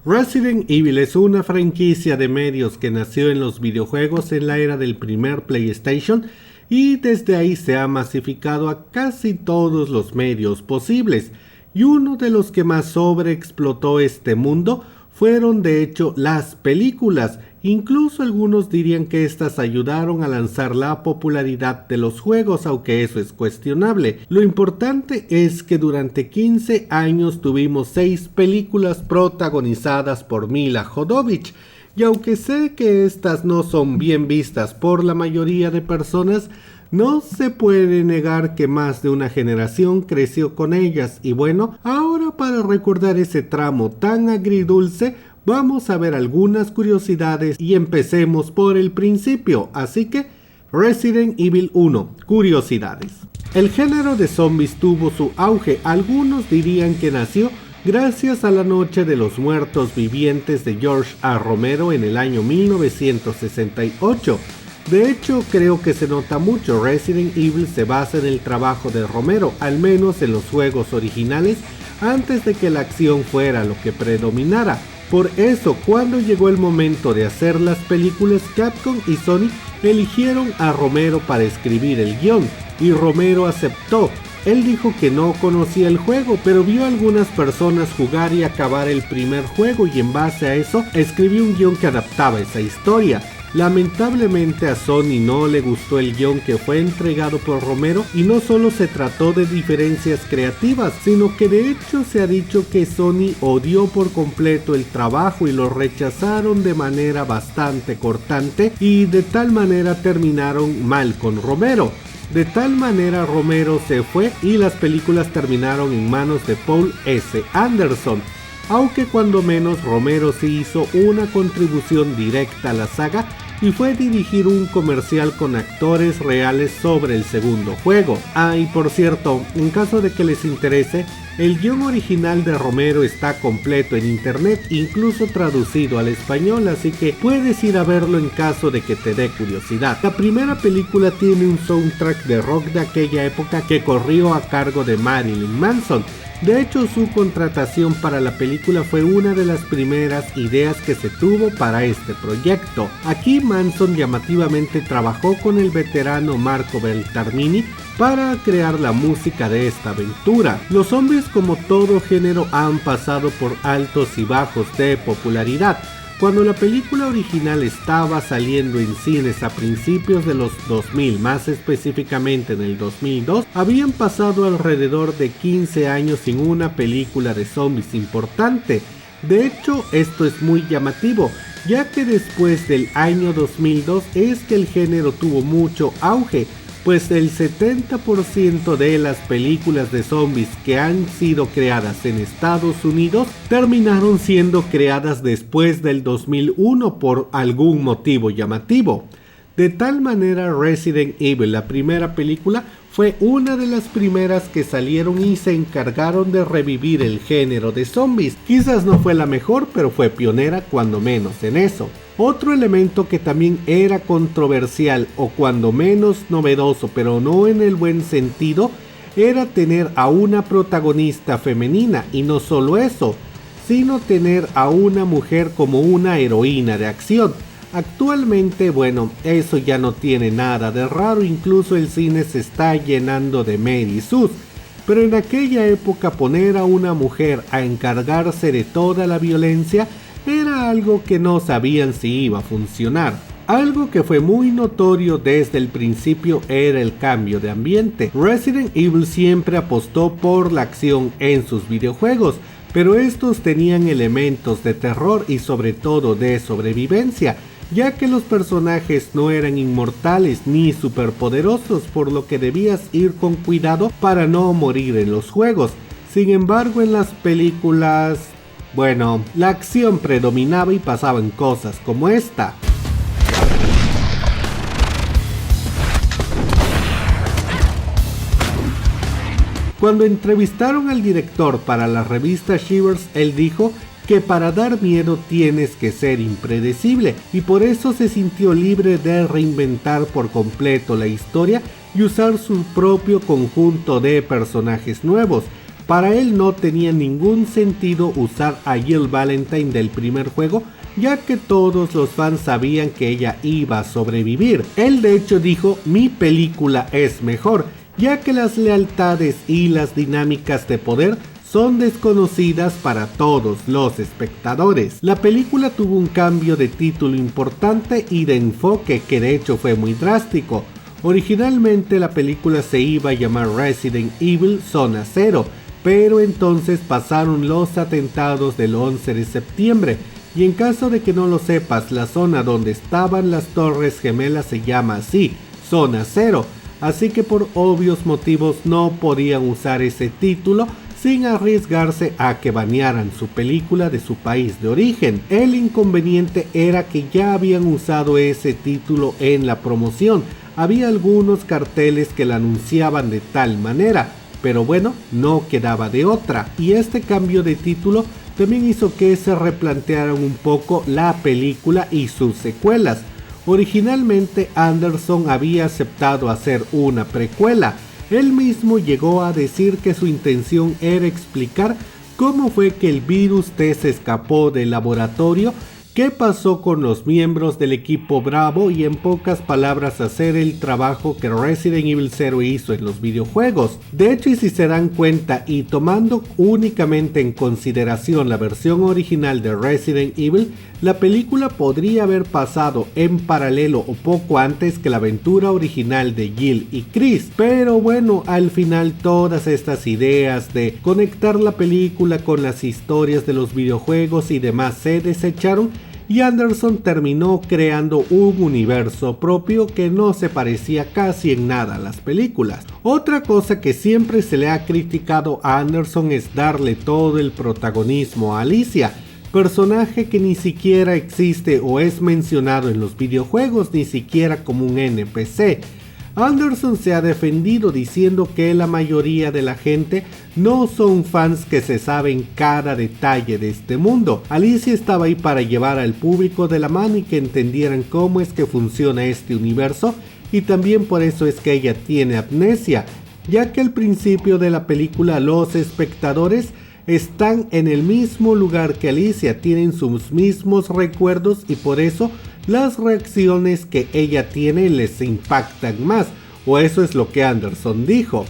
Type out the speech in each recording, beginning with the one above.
Resident Evil es una franquicia de medios que nació en los videojuegos en la era del primer PlayStation y desde ahí se ha masificado a casi todos los medios posibles, y uno de los que más sobreexplotó este mundo fueron de hecho las películas. Incluso algunos dirían que estas ayudaron a lanzar la popularidad de los juegos, aunque eso es cuestionable. Lo importante es que durante 15 años tuvimos 6 películas protagonizadas por Mila Jovovich, y aunque sé que estas no son bien vistas por la mayoría de personas, no se puede negar que más de una generación creció con ellas. Y bueno, ahora para recordar ese tramo tan agridulce, vamos a ver algunas curiosidades y empecemos por el principio, así que Resident Evil 1, curiosidades. El género de zombies tuvo su auge, algunos dirían que nació gracias a la Noche de los Muertos Vivientes de George A. Romero en el año 1968. De hecho, creo que se nota mucho. Resident Evil se basa en el trabajo de Romero, al menos en los juegos originales, antes de que la acción fuera lo que predominara. Por eso, cuando llegó el momento de hacer las películas, Capcom y Sony eligieron a Romero para escribir el guión, y Romero aceptó. Él dijo que no conocía el juego, pero vio a algunas personas jugar y acabar el primer juego, y en base a eso escribió un guión que adaptaba esa historia. Lamentablemente a Sony no le gustó el guión que fue entregado por Romero, y no solo se trató de diferencias creativas, sino que de hecho se ha dicho que Sony odió por completo el trabajo y lo rechazaron de manera bastante cortante, y de tal manera terminaron mal con Romero. De tal manera Romero se fue y las películas terminaron en manos de Paul S. Anderson, aunque cuando menos Romero sí hizo una contribución directa a la saga y fue dirigir un comercial con actores reales sobre el segundo juego. Y por cierto, en caso de que les interese, el guión original de Romero está completo en internet, incluso traducido al español, así que puedes ir a verlo en caso de que te dé curiosidad. La primera película tiene un soundtrack de rock de aquella época que corrió a cargo de Marilyn Manson. De hecho, su contratación para la película fue una de las primeras ideas que se tuvo para este proyecto. Aquí Manson llamativamente trabajó con el veterano Marco Beltarmini para crear la música de esta aventura. Los zombies, como todo género, han pasado por altos y bajos de popularidad. Cuando la película original estaba saliendo en cines a principios de los 2000, más específicamente en el 2002, habían pasado alrededor de 15 años sin una película de zombies importante. De hecho, esto es muy llamativo, ya que después del año 2002 es que el género tuvo mucho auge, pues el 70% de las películas de zombies que han sido creadas en Estados Unidos terminaron siendo creadas después del 2001 por algún motivo llamativo. De tal manera, Resident Evil, la primera película, fue una de las primeras que salieron y se encargaron de revivir el género de zombies. Quizás no fue la mejor, pero fue pionera cuando menos en eso. Otro elemento que también era controversial, o cuando menos novedoso, pero no en el buen sentido, era tener a una protagonista femenina, y no solo eso, sino tener a una mujer como una heroína de acción. Actualmente, bueno, eso ya no tiene nada de raro, incluso el cine se está llenando de Mary Sue, pero en aquella época poner a una mujer a encargarse de toda la violencia era algo que no sabían si iba a funcionar. Algo que fue muy notorio desde el principio era el cambio de ambiente. Resident Evil siempre apostó por la acción en sus videojuegos, pero estos tenían elementos de terror y sobre todo de sobrevivencia, ya que los personajes no eran inmortales ni superpoderosos, por lo que debías ir con cuidado para no morir en los juegos. Sin embargo, en las películas, bueno, la acción predominaba y pasaban cosas como esta. Cuando entrevistaron al director para la revista Shivers, él dijo que para dar miedo tienes que ser impredecible, y por eso se sintió libre de reinventar por completo la historia y usar su propio conjunto de personajes nuevos. Para él no tenía ningún sentido usar a Jill Valentine del primer juego, ya que todos los fans sabían que ella iba a sobrevivir. Él de hecho dijo: mi película es mejor, ya que las lealtades y las dinámicas de poder son desconocidas para todos los espectadores. La película tuvo un cambio de título importante y de enfoque que de hecho fue muy drástico. Originalmente la película se iba a llamar Resident Evil Zona Cero, pero entonces pasaron los atentados del 11 de septiembre, y en caso de que no lo sepas, la zona donde estaban las Torres Gemelas se llama así, Zona Cero, así que por obvios motivos no podían usar ese título sin arriesgarse a que banearan su película de su país de origen. El inconveniente era que ya habían usado ese título en la promoción, había algunos carteles que la anunciaban de tal manera, pero bueno, no quedaba de otra, y este cambio de título también hizo que se replantearan un poco la película y sus secuelas. Originalmente Anderson había aceptado hacer una precuela. Él mismo llegó a decir que su intención era explicar cómo fue que el virus T se escapó del laboratorio, qué pasó con los miembros del equipo Bravo y en pocas palabras hacer el trabajo que Resident Evil 0 hizo en los videojuegos. De hecho, y si se dan cuenta y tomando únicamente en consideración la versión original de Resident Evil, la película podría haber pasado en paralelo o poco antes que la aventura original de Jill y Chris, pero bueno, al final todas estas ideas de conectar la película con las historias de los videojuegos y demás se desecharon, y Anderson terminó creando un universo propio que no se parecía casi en nada a las películas. Otra cosa que siempre se le ha criticado a Anderson es darle todo el protagonismo a Alicia, personaje que ni siquiera existe o es mencionado en los videojuegos, ni siquiera como un NPC. Anderson se ha defendido diciendo que la mayoría de la gente no son fans que se saben cada detalle de este mundo. Alicia estaba ahí para llevar al público de la mano y que entendieran cómo es que funciona este universo, y también por eso es que ella tiene amnesia, ya que al principio de la película los espectadores están en el mismo lugar que Alicia, tienen sus mismos recuerdos y por eso las reacciones que ella tiene les impactan más, o eso es lo que Anderson dijo.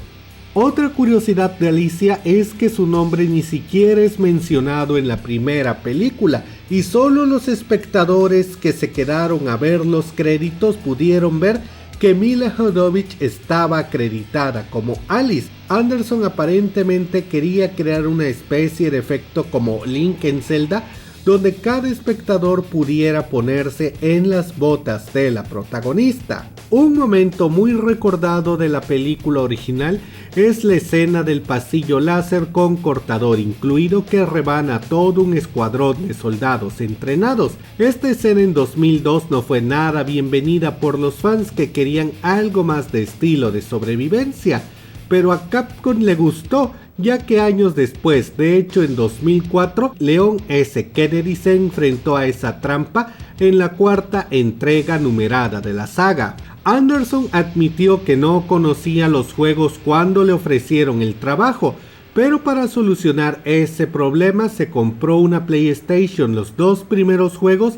Otra curiosidad de Alicia es que su nombre ni siquiera es mencionado en la primera película, y solo los espectadores que se quedaron a ver los créditos pudieron ver que Milla Jovovich estaba acreditada como Alice. Anderson aparentemente quería crear una especie de efecto como Link en Zelda, donde cada espectador pudiera ponerse en las botas de la protagonista. Un momento muy recordado de la película original es la escena del pasillo láser con cortador incluido que rebana todo un escuadrón de soldados entrenados. Esta escena en 2002 no fue nada bienvenida por los fans que querían algo más de estilo de sobrevivencia, pero a Capcom le gustó, ya que años después, de hecho en 2004, Leon S. Kennedy se enfrentó a esa trampa en la cuarta entrega numerada de la saga. Anderson admitió que no conocía los juegos cuando le ofrecieron el trabajo, pero para solucionar ese problema se compró una PlayStation, los dos primeros juegos,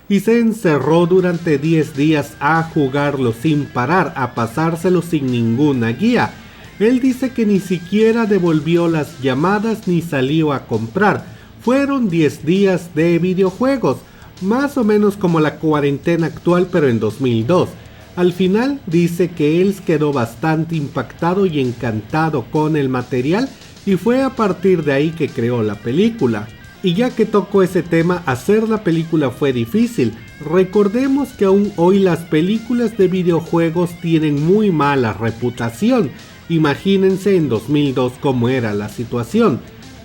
y se encerró durante 10 días a jugarlo sin parar, a pasárselo sin ninguna guía. Él dice que ni siquiera devolvió las llamadas ni salió a comprar. Fueron 10 días de videojuegos, más o menos como la cuarentena actual pero en 2002. Al final dice que él quedó bastante impactado y encantado con el material y fue a partir de ahí que creó la película. Y ya que tocó ese tema, hacer la película fue difícil. Recordemos que aún hoy las películas de videojuegos tienen muy mala reputación. Imagínense en 2002 cómo era la situación.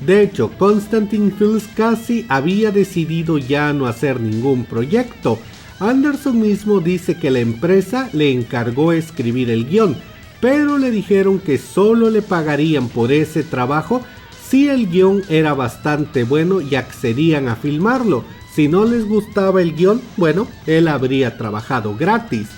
De hecho, Constantin Films casi había decidido ya no hacer ningún proyecto. Anderson mismo dice que la empresa le encargó escribir el guión, pero le dijeron que solo le pagarían por ese trabajo si el guión era bastante bueno y accedían a filmarlo. Si no les gustaba el guión, bueno, él habría trabajado gratis.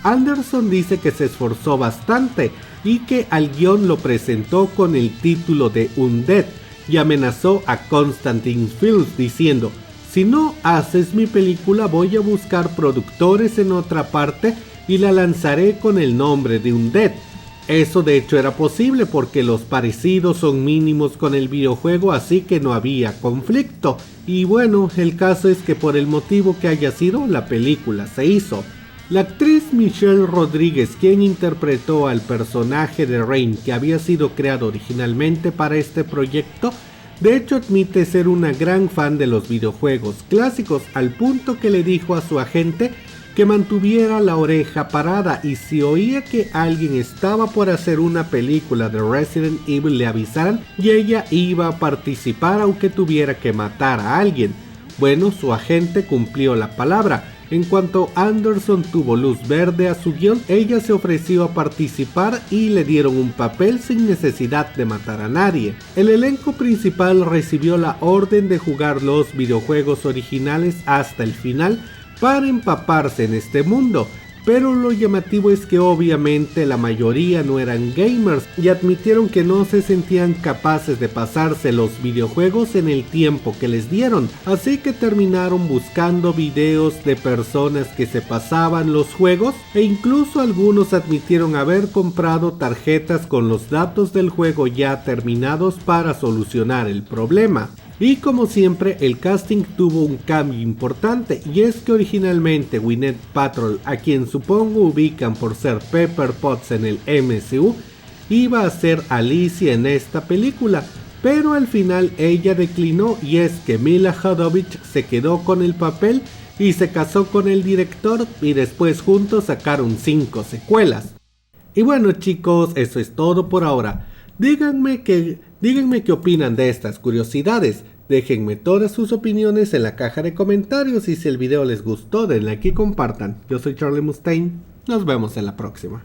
Anderson dice que se esforzó bastante. y que al guión lo presentó con el título de Undead y amenazó a Constantin Films diciendo: si no haces mi película voy a buscar productores en otra parte y la lanzaré con el nombre de Undead. Eso de hecho era posible porque los parecidos son mínimos con el videojuego, así que no había conflicto. Y bueno, el caso es que por el motivo que haya sido, la película se hizo. La actriz Michelle Rodríguez, quien interpretó al personaje de Rain que había sido creado originalmente para este proyecto, de hecho admite ser una gran fan de los videojuegos clásicos, al punto que le dijo a su agente que mantuviera la oreja parada y si oía que alguien estaba por hacer una película de Resident Evil le avisaran y ella iba a participar aunque tuviera que matar a alguien. Bueno, su agente cumplió la palabra. En cuanto Anderson tuvo luz verde a su guión, ella se ofreció a participar y le dieron un papel sin necesidad de matar a nadie. El elenco principal recibió la orden de jugar los videojuegos originales hasta el final para empaparse en este mundo, pero lo llamativo es que obviamente la mayoría no eran gamers y admitieron que no se sentían capaces de pasarse los videojuegos en el tiempo que les dieron, así que terminaron buscando videos de personas que se pasaban los juegos e incluso algunos admitieron haber comprado tarjetas con los datos del juego ya terminados para solucionar el problema. Y como siempre, el casting tuvo un cambio importante, y es que originalmente Gwyneth Paltrow, a quien supongo ubican por ser Pepper Potts en el MCU, iba a ser Alicia en esta película, pero al final ella declinó, y es que Milla Jovovich se quedó con el papel y se casó con el director y después juntos sacaron 5 secuelas. Y bueno chicos, eso es todo por ahora. Díganme qué opinan de estas curiosidades. Déjenme todas sus opiniones en la caja de comentarios y si el video les gustó denle like y compartan. Yo soy Charlie Mustaine, nos vemos en la próxima.